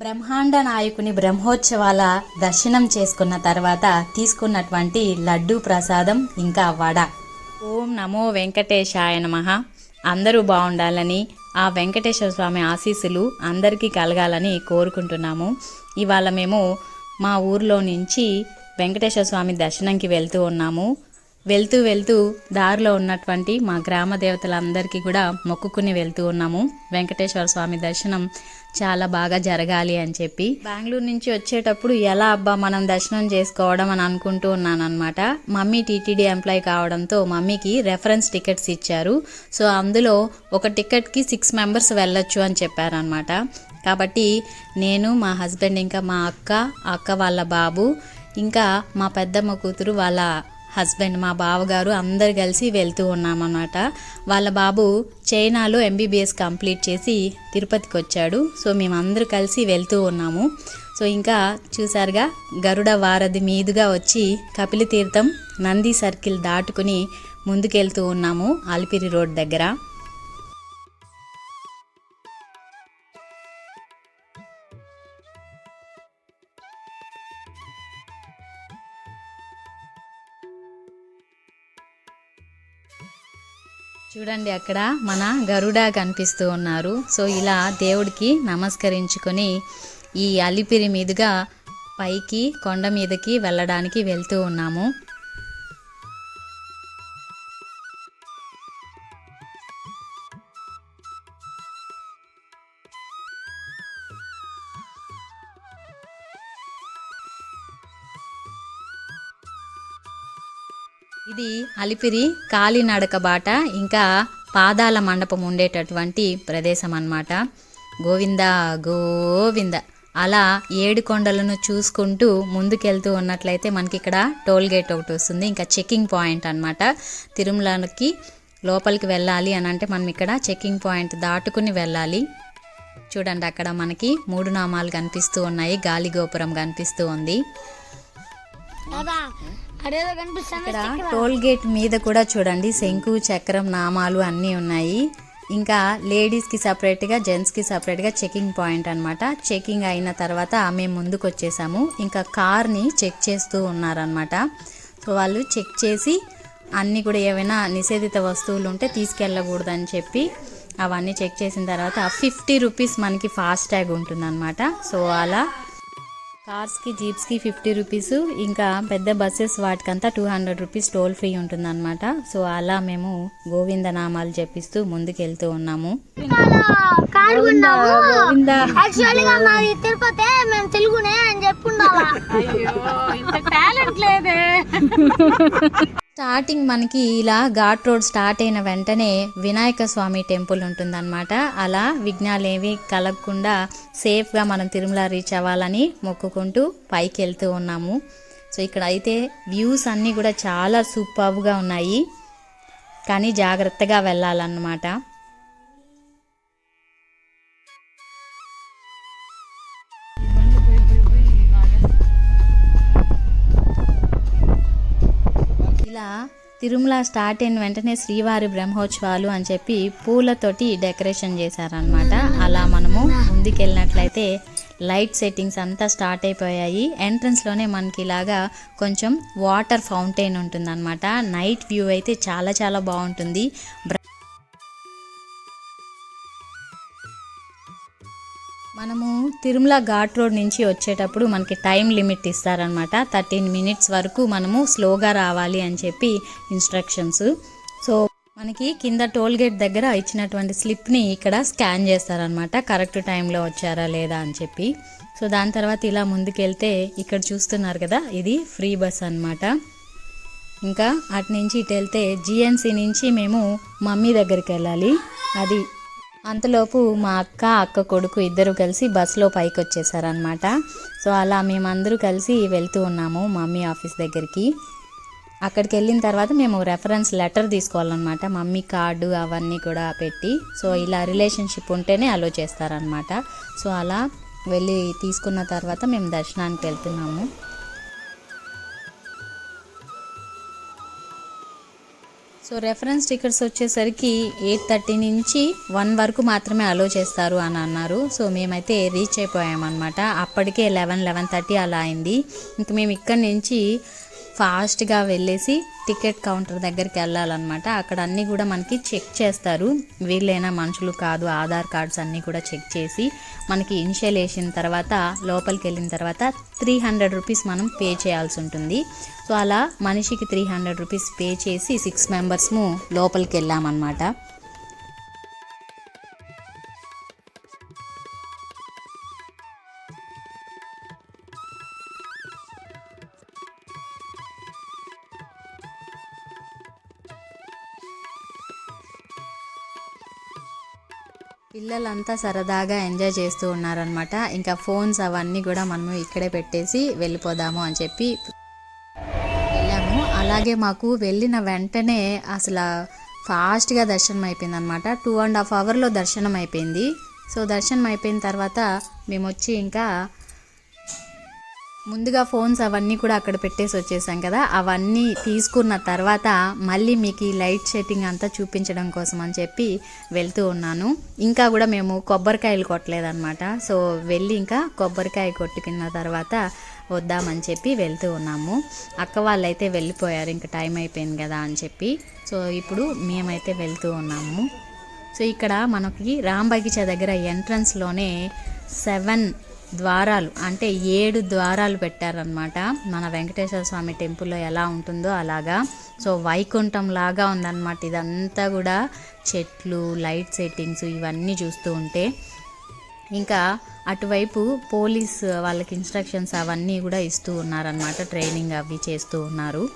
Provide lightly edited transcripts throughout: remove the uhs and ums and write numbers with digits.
బ్రహ్మాండ నాయకుని బ్రహ్మోత్సవాల దర్శనం చేసుకున్న తర్వాత తీసుకున్నటువంటి లడ్డూ ప్రసాదం ఇంకా వడ. ఓం నమో వెంకటేశాయ నమః. అందరూ బాగుండాలని, ఆ వెంకటేశ్వర స్వామి ఆశీస్సులు అందరికీ కలగాలని కోరుకుంటున్నాము. ఇవాళ మేము మా ఊర్లో నుంచి వెంకటేశ్వర స్వామి దర్శనంకి వెళ్తూ ఉన్నాము. వెళ్తూ దారిలో ఉన్నటువంటి మా గ్రామ దేవతలందరికీ కూడా మొక్కుకుని వెళ్తూ ఉన్నాము. వెంకటేశ్వర స్వామి దర్శనం చాలా బాగా జరగాలి అని చెప్పి బెంగళూరు నుంచి వచ్చేటప్పుడు ఎలా అబ్బా మనం దర్శనం చేసుకోవడం అని అనుకుంటూ ఉన్నాను అనమాట. మమ్మీ టీటీడీ ఎంప్లాయ్ కావడంతో మమ్మీకి రెఫరెన్స్ టికెట్స్ ఇచ్చారు. సో అందులో ఒక టికెట్కి 6 మెంబర్స్ వెళ్ళొచ్చు అని చెప్పారనమాట. కాబట్టి నేను, మా హస్బెండ్, ఇంకా మా అక్క వాళ్ళ బాబు, ఇంకా మా పెద్దమ్మ కూతురు వాళ్ళ హస్బెండ్, మా బావగారు అందరు కలిసి వెళ్తూ ఉన్నామన్నమాట. వాళ్ళ బాబు చైనాలో MBBS కంప్లీట్ చేసి తిరుపతికి వచ్చాడు. సో మేమందరూ కలిసి వెళ్తూ ఉన్నాము. సో ఇంకా చూసారుగా, గరుడ వారధి మీదుగా వచ్చి కపిల తీర్థం నంది సర్కిల్ దాటుకుని ముందుకెళ్తూ ఉన్నాము అలిపిరి రోడ్ దగ్గర. చూడండి, అక్కడ మన గరుడ కనిపిస్తూ ఉన్నారు. సో ఇలా దేవుడికి నమస్కరించుకొని ఈ అలిపిరి మీదుగా పైకి కొండ మీదకి వెళ్ళడానికి వెళ్తూ ఉన్నాము. ఇది అలిపిరి కాలినడక బాట, ఇంకా పాదాల మండపం ఉండేటటువంటి ప్రదేశం అన్నమాట. గోవింద గోవింద అలా 7 కొండలను చూసుకుంటూ ముందుకెళ్తూ ఉన్నట్లయితే మనకి ఇక్కడ టోల్ గేట్ ఒకటి వస్తుంది. ఇంకా చెకింగ్ పాయింట్ అన్నమాట. తిరుమలకి లోపలికి వెళ్ళాలి అని అంటే మనం ఇక్కడ చెకింగ్ పాయింట్ దాటుకుని వెళ్ళాలి. చూడండి, అక్కడ మనకి 3 నామాలు కనిపిస్తూ ఉన్నాయి, గాలి గోపురం కనిపిస్తూ ఉంది. ఇక్కడ టోల్ గేట్ మీద కూడా చూడండి శంకు, చక్రం, నామాలు అన్నీ ఉన్నాయి. ఇంకా లేడీస్కి సపరేట్గా, జెంట్స్కి సపరేట్గా చెకింగ్ పాయింట్ అనమాట. చెకింగ్ అయిన తర్వాత మేము ముందుకు వచ్చేసాము. ఇంకా కార్ని చెక్ చేస్తూ ఉన్నారనమాట. సో వాళ్ళు చెక్ చేసి అన్నీ కూడా ఏవైనా నిషేధిత వస్తువులు ఉంటే తీసుకెళ్ళకూడదని చెప్పి అవన్నీ చెక్ చేసిన తర్వాత 50 రూపీస్ మనకి ఫాస్ట్ ట్యాగ్ ఉంటుందన్నమాట. సో అలా కార్స్కి, జీప్స్కి 50 రూపీస్, ఇంకా పెద్ద బస్సెస్ వాటికంతా 200 రూపీస్ టోల్ ఫ్రీ ఉంటుందన్నమాట. సో అలా మేము గోవింద నామాలు చెప్పిస్తూ ముందుకు వెళ్తూ ఉన్నాము. స్టార్టింగ్ మనకి ఇలా ఘాట్ రోడ్ స్టార్ట్ అయిన వెంటనే వినాయక స్వామి టెంపుల్ ఉంటుందన్నమాట. అలా విఘ్నాలు ఏవి కలగకుండా సేఫ్గా మనం తిరుమల రీచ్ అవ్వాలని మొక్కుకుంటూ పైకి వెళ్తూ ఉన్నాము. సో ఇక్కడ అయితే వ్యూస్ అన్నీ కూడా చాలా సూపర్గా ఉన్నాయి, కానీ జాగ్రత్తగా వెళ్ళాలన్నమాట. ఇలా తిరుమల స్టార్ట్ అయిన వెంటనే శ్రీవారి బ్రహ్మోత్సవాలు అని చెప్పి పూలతోటి డెకరేషన్ చేశారనమాట. అలా మనము ముందుకెళ్ళినట్లయితే లైట్ సెట్టింగ్స్ అంతా స్టార్ట్ అయిపోయాయి. ఎంట్రన్స్లోనే మనకి ఇలాగా కొంచెం వాటర్ ఫౌంటైన్ ఉంటుందన్నమాట. నైట్ వ్యూ అయితే చాలా చాలా బాగుంటుంది. మనము తిరుమల ఘాట్ రోడ్ నుంచి వచ్చేటప్పుడు మనకి టైం లిమిట్ ఇస్తారనమాట. 13 మినిట్స్ వరకు మనము స్లోగా రావాలి అని చెప్పి ఇన్స్ట్రక్షన్స్. సో మనకి కింద టోల్ గేట్ దగ్గర ఇచ్చినటువంటి స్లిప్ని ఇక్కడ స్కాన్ చేస్తారనమాట, కరెక్ట్ టైంలో వచ్చారా లేదా అని చెప్పి. సో దాని తర్వాత ఇలా ముందుకెళ్తే ఇక్కడ చూస్తున్నారు కదా, ఇది ఫ్రీ బస్ అనమాట. ఇంకా అటు నుంచి ఇటు వెళ్తే GNC నుంచి మేము మమ్మీ దగ్గరికి వెళ్ళాలి. అది అంతలోపు మా అక్క కొడుకు ఇద్దరు కలిసి బస్సులో పైకి వచ్చేసారనమాట. సో అలా మేమందరూ కలిసి వెళ్తూ ఉన్నాము మమ్మీ ఆఫీస్ దగ్గరికి. అక్కడికి వెళ్ళిన తర్వాత మేము రెఫరెన్స్ లెటర్ తీసుకోవాలన్నమాట, మమ్మీ కార్డు అవన్నీ కూడా పెట్టి. సో ఇలా రిలేషన్షిప్ ఉంటేనే అలో చేస్తారనమాట. సో అలా వెళ్ళి తీసుకున్న తర్వాత మేము దర్శనానికి వెళ్తున్నాము. సో రెఫరెన్స్ టికెట్స్ వచ్చేసరికి 8:30 నుంచి 1 వరకు మాత్రమే అలో చేస్తారు అని అన్నారు. సో మేమైతే రీచ్ అయిపోయామన్నమాట. అప్పటికే 11:30 అలా అయింది. ఇంక మేము ఇక్కడి నుంచి ఫాస్ట్గా వెళ్ళేసి టికెట్ కౌంటర్ దగ్గరికి వెళ్ళాలన్నమాట. అక్కడ అన్నీ కూడా మనకి చెక్ చేస్తారు, వీళ్ళైనా మనుషులు కాదు, ఆధార్ కార్డ్స్ అన్నీ కూడా చెక్ చేసి మనకి ఇనిషియల్ వేసిన తర్వాత లోపలికి వెళ్ళిన తర్వాత 300 రూపీస్ మనం పే చేయాల్సి ఉంటుంది. సో అలా మనిషికి 300 రూపీస్ పే చేసి 6 మెంబర్స్ము లోపలికి వెళ్ళామన్నమాట. పిల్లలంతా సరదాగా ఎంజాయ్ చేస్తూ ఉన్నారనమాట. ఇంకా ఫోన్స్ అవన్నీ కూడా మనము ఇక్కడే పెట్టేసి వెళ్ళిపోదాము అని చెప్పి వెళ్ళాము. అలాగే మాకు వెళ్ళిన వెంటనే అసలు ఫాస్ట్గా దర్శనం అయిపోయింది అనమాట. 2.5 అవర్లో దర్శనం అయిపోయింది. సో దర్శనం అయిపోయిన తర్వాత మేము వచ్చి ఇంకా ముందుగా ఫోన్స్ అవన్నీ కూడా అక్కడ పెట్టేసి వచ్చేసాం కదా, అవన్నీ తీసుకున్న తర్వాత మళ్ళీ మీకు ఈ లైట్ సెట్టింగ్ అంతా చూపించడం కోసం అని చెప్పి వెళ్తూ ఉన్నాను. ఇంకా కూడా మేము కొబ్బరికాయలు కొట్టలేదన్నమాట. సో వెళ్ళి ఇంకా కొబ్బరికాయ కొట్టుకున్న తర్వాత వద్దామని చెప్పి వెళ్తూ ఉన్నాము. అక్క వాళ్ళైతే వెళ్ళిపోయారు, ఇంకా టైం అయిపోయింది కదా అని చెప్పి. సో ఇప్పుడు మేమైతే వెళ్తూ ఉన్నాము. సో ఇక్కడ మనకి రాంబగిచ దగ్గర ఎంట్రన్స్లోనే 7 ద్వారాలు అంటే 7 ద్వారాలు పెట్టారనమాట. మన వెంకటేశ్వర స్వామి టెంపుల్లో ఎలా ఉంటుందో అలాగా. సో వైకుంఠం లాగా ఉందన్నమాట. ఇదంతా కూడా చెట్లు, లైట్ సెట్టింగ్స్ ఇవన్నీ చూస్తూ ఉంటే ఇంకా అటువైపు పోలీస్ వాళ్ళకి ఇన్స్ట్రక్షన్స్ అవన్నీ కూడా ఇస్తూ ఉన్నారనమాట. ట్రైనింగ్ అవి చేస్తూ ఉన్నారు.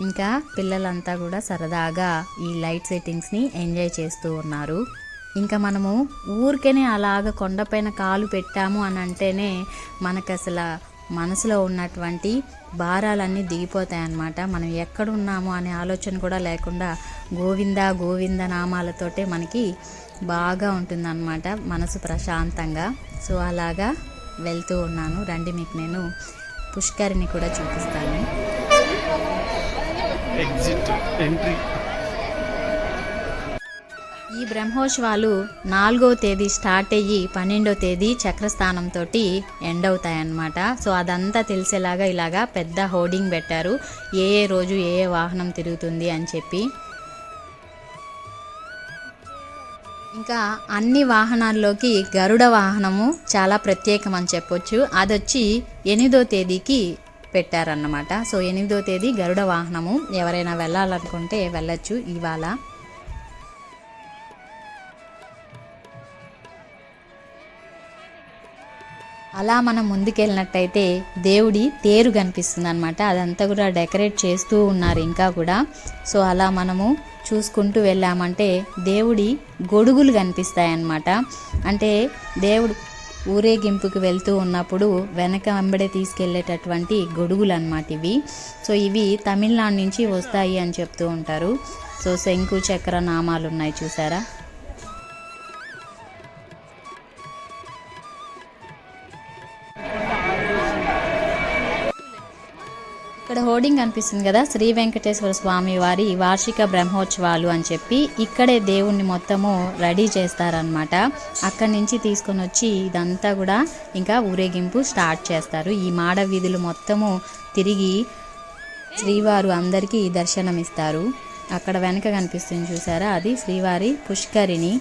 ఇంకా పిల్లలంతా కూడా సరదాగా ఈ లైట్ సెట్టింగ్స్ని ఎంజాయ్ చేస్తూ ఉన్నారు. ఇంకా మనము ఊరికేనే అలాగ కొండపైన కాలు పెట్టాము అని అంటేనే మనకు అసలు మనసులో ఉన్నటువంటి భారాలన్నీ దిగిపోతాయి అన్నమాట. మనం ఎక్కడున్నాము అనే ఆలోచన కూడా లేకుండా గోవింద గోవింద నామాలతోటే మనకి బాగా ఉంటుందన్నమాట, మనసు ప్రశాంతంగా. సో అలాగా వెళ్తూ ఉన్నాను. రండి, మీకు నేను పుష్కరిని కూడా చూపిస్తాను. Exit entry. ఈ బ్రహ్మోత్సవాలు 4వ తేదీ స్టార్ట్ అయ్యి 12వ తేదీ చక్రస్థానంతో ఎండ్ అవుతాయన్నమాట. సో అదంతా తెలిసేలాగా ఇలాగా పెద్ద హోర్డింగ్ పెట్టారు, ఏ రోజు ఏ వాహనం తిరుగుతుంది అని చెప్పి. ఇంకా అన్ని వాహనాల్లోకి గరుడ వాహనము చాలా ప్రత్యేకం అని చెప్పొచ్చు. అదొచ్చి 8వ తేదీకి పెట్టారన్నమాట. సో 8వ తేదీ గరుడ వాహనము, ఎవరైనా వెళ్ళాలనుకుంటే వెళ్ళొచ్చు ఇవాళ. అలా మనం ముందుకెళ్ళినట్టయితే దేవుడి తేరు కనిపిస్తుంది అనమాట. అదంతా కూడా డెకరేట్ చేస్తూ ఉన్నారు ఇంకా కూడా. సో అలా మనము చూసుకుంటూ వెళ్ళామంటే దేవుడి గొడుగులు కనిపిస్తాయి అన్నమాట. అంటే దేవుడు ఊరేగింపుకి వెళ్తూ ఉన్నప్పుడు వెనక వెంబడే తీసుకెళ్లేటటువంటి గొడుగులు అన్నమాట ఇవి. సో ఇవి తమిళనాడు నుంచి వస్తాయి అని చెప్తూ ఉంటారు. సో శంకు చక్ర నామాలు ఉన్నాయి చూసారా. ఇక్కడ హోర్డింగ్ కనిపిస్తుంది కదా, శ్రీ వెంకటేశ్వర స్వామి వారి వార్షిక బ్రహ్మోత్సవాలు అని చెప్పి. ఇక్కడే దేవుణ్ణి మొత్తము రెడీ చేస్తారనమాట. అక్కడి నుంచి తీసుకొని వచ్చి ఇదంతా కూడా ఇంకా ఊరేగింపు స్టార్ట్ చేస్తారు. ఈ మాడ వీధులు మొత్తము తిరిగి శ్రీవారు అందరికీ దర్శనమిస్తారు. అక్కడ వెనక కనిపిస్తుంది చూసారా, అది శ్రీవారి పుష్కరిణి.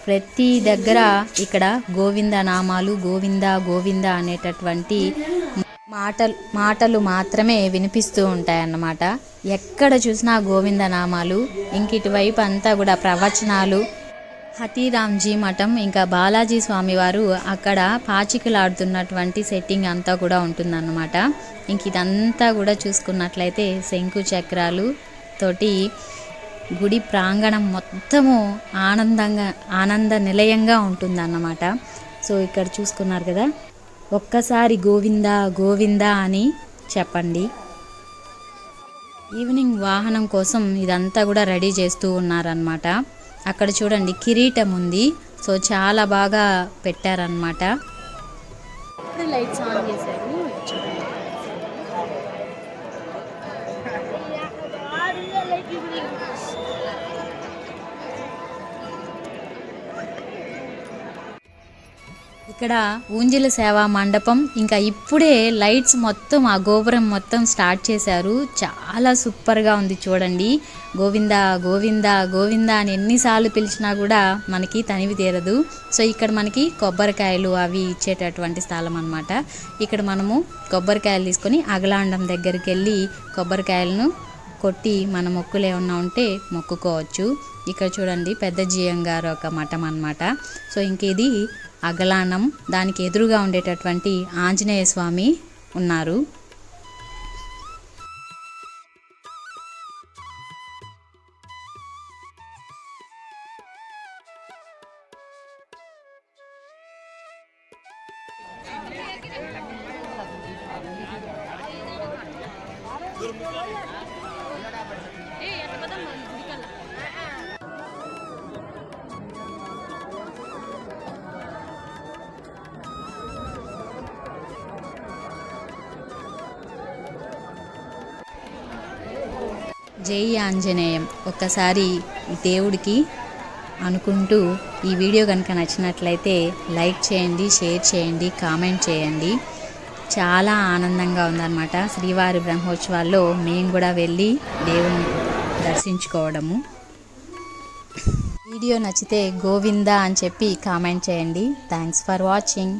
ప్రతి దగ్గర ఇక్కడ గోవింద నామాలు, గోవింద గోవింద అనేటటువంటి మాటలు మాత్రమే వినిపిస్తూ ఉంటాయన్నమాట. ఎక్కడ చూసినా గోవింద నామాలు. ఇంక ఇటువైపు అంతా కూడా ప్రవచనాలు. హతీరామ్జీ మఠం ఇంకా బాలాజీ స్వామివారు అక్కడ పాచికలాడుతున్నటువంటి సెట్టింగ్ అంతా కూడా ఉంటుందన్నమాట. ఇంక ఇదంతా కూడా చూసుకున్నట్లయితే శంకు చక్రాలు తోటి గుడి ప్రాంగణం మొత్తము ఆనంద నిలయంగా ఉంటుందన్నమాట. సో ఇక్కడ చూసుకున్నారు కదా, ఒక్కసారి గోవింద గోవింద అని చెప్పండి. ఈవినింగ్ వాహనం కోసం ఇదంతా కూడా రెడీ చేస్తూ ఉన్నారనమాట. అక్కడ చూడండి కిరీటం ఉంది. సో చాలా బాగా పెట్టారనమాట. లైట్స్ ఆన్ చేశారు. ఇక్కడ ఊంజిల సేవా మండపం ఇంకా ఇప్పుడే లైట్స్ మొత్తం ఆ గోపురం మొత్తం స్టార్ట్ చేశారు. చాలా సూపర్గా ఉంది చూడండి. గోవిందా గోవిందా గోవిందా అని ఎన్నిసార్లు పిలిచినా కూడా మనకి తనివి తీరదు. సో ఇక్కడ మనకి కొబ్బరికాయలు అవి ఇచ్చేటటువంటి స్థలం అన్నమాట. ఇక్కడ మనము కొబ్బరికాయలు తీసుకొని అగలాండం దగ్గరికి వెళ్ళి కొబ్బరికాయలను కొట్టి మన మొక్కులు ఏమన్నా ఉంటే మొక్కుకోవచ్చు. ఇక్కడ చూడండి పెద్ద జియం గారు ఒక మఠం అన్నమాట. సో ఇంక ఇది అగలానం, దానికి ఎదురుగా ఉండేటటువంటి ఆంజనేయ స్వామి ఉన్నారు. జై ఆంజనేయం. ఒక్కసారి దేవుడికి అనుకుంటూ ఈ వీడియో కనుక నచ్చినట్లయితే లైక్ చేయండి, షేర్ చేయండి, కామెంట్ చేయండి. చాలా ఆనందంగా ఉందన్నమాట. శ్రీవారి బ్రహ్మోత్సవాల్లో మేము కూడా వెళ్ళి దేవుని దర్శించుకోవడము. వీడియో నచ్చితే గోవిందా అని చెప్పి కామెంట్ చేయండి. Thanks for watching.